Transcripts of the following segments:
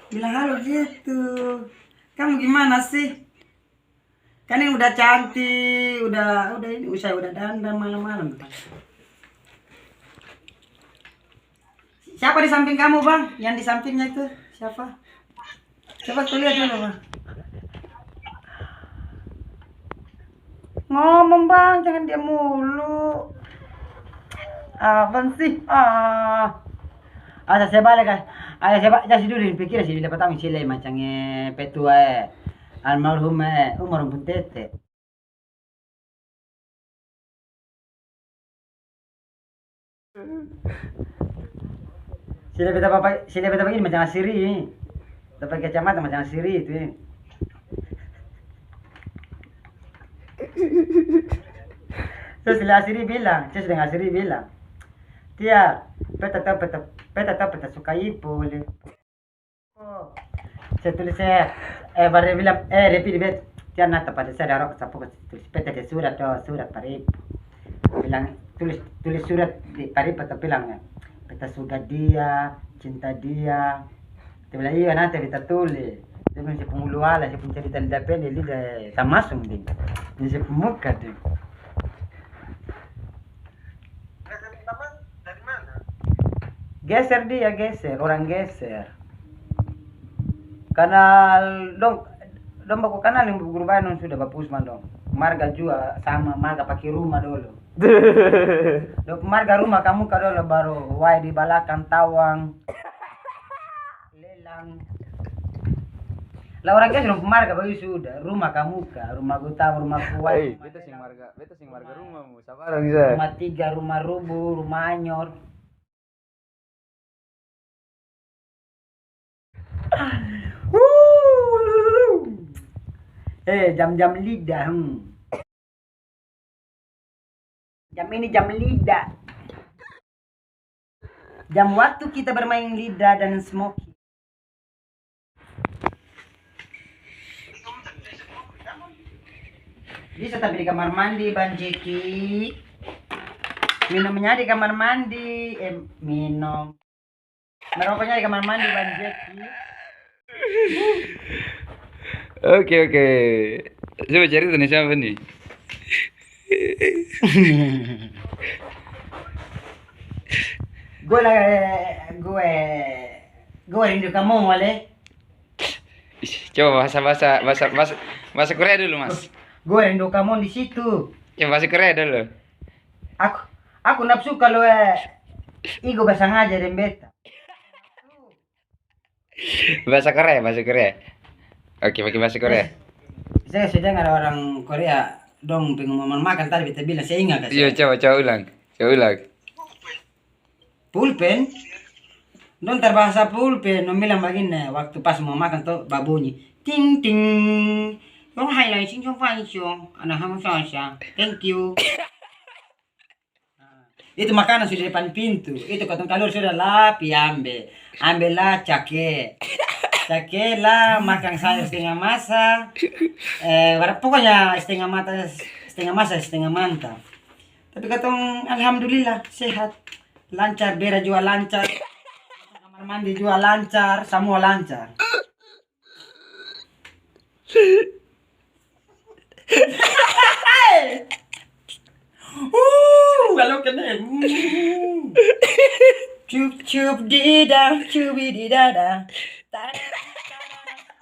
Bilang halo gitu. Kamu gimana sih? Kan ini udah cantik, udah ini usai udah dandan malam-malam. Siapa di samping kamu, Bang? Yang di sampingnya itu siapa? Coba tuh lihat dulu, Bang. Ngomong, Bang, jangan diam mulu. Apa sih? Asa saya balik kan. Asa saya balik jadi dulu pikir sih dapat tamu sile macamnya petua almarhum Umar pun tete. Sila beta begini macam asiri. Dapat kacamata macam asiri itu. Terus sila asiri bilang, saya sedang asiri bilang, Tia, peta suka ipu boleh. Oh, saya tulis baru bilang, repeat bet, Tia nata pada saya darah sapu tulis peta ke surat pada ipu. Bilang tulis surat di paripu atau bilangnya, peta suka dia, cinta dia. Dia bilang iya nanti kita tulis. Dia bilang saya pemulu ala, saya pun cerita di dapen, dia tak masuk ding. Ini saya pemuka ding. Geser dia, orang geser. Kanal dong baku kanal yang berguru Bandung sudah bapusman dong. Marga juga sama, marga pakai rumah dulu. Dok marga rumah kamu dulu baru wai di Balakan Tawang. Lelang. Lah orang geser dong marga baru sudah, rumah kamu rumah utama, rumah kuai. Beta sing marga rumahmu, sabaran bisa. Rumah 3, rumah Rubu, rumah Anyor. Jam-jam lidah. Jam ini jam lidah. Jam waktu kita bermain lidah dan smoky. Bisa tapi di kamar mandi, Bang Jeki. Minumnya di kamar mandi. Minum. Merokoknya di kamar mandi, Bang Jeki. Oke. Coba cari nih siapa nih? gue rindu kamu oleh. Coba bahasa Korea dulu, Mas. Gue rindu kamu di situ. Coba bahasa Korea dulu. Aku nafsu kalau igo bahasa ngajar dan beta. Bahasa Korea. Oke, pakai bahasa Korea. Saya sudah ada orang Korea dong pengumuman makan tadi beta bilang saya ingat Iya, coba ulang. Pulpen? Don terbahasa pulpen, non bilang begini waktu pas mau makan tuh babunyi ting ting. Yung highlight sing yung fansong, anak kamu sasa, thank you. Itu makanan sudah depan pintu. Itu kotong kalor sudah lapi ambil lah cake lah makan sayur setengah masa. Pokoknya setengah masa setengah mantap. Tapi katong alhamdulillah sehat, lancar, bera juga lancar, kamar mandi juga lancar, semua lancar. Kalau kena cup dida, cubi didada,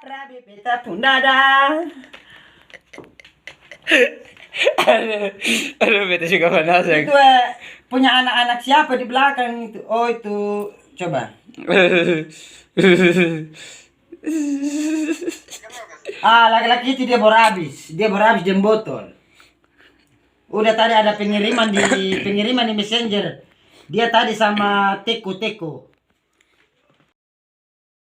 rabi peta pun dada. Aduh, beta juga panas ya. Itu punya anak-anak siapa di belakang itu? Oh itu, coba. Laki-laki itu dia baru habis jam botol. Udah tadi ada pengiriman di messenger. Dia tadi sama Teko.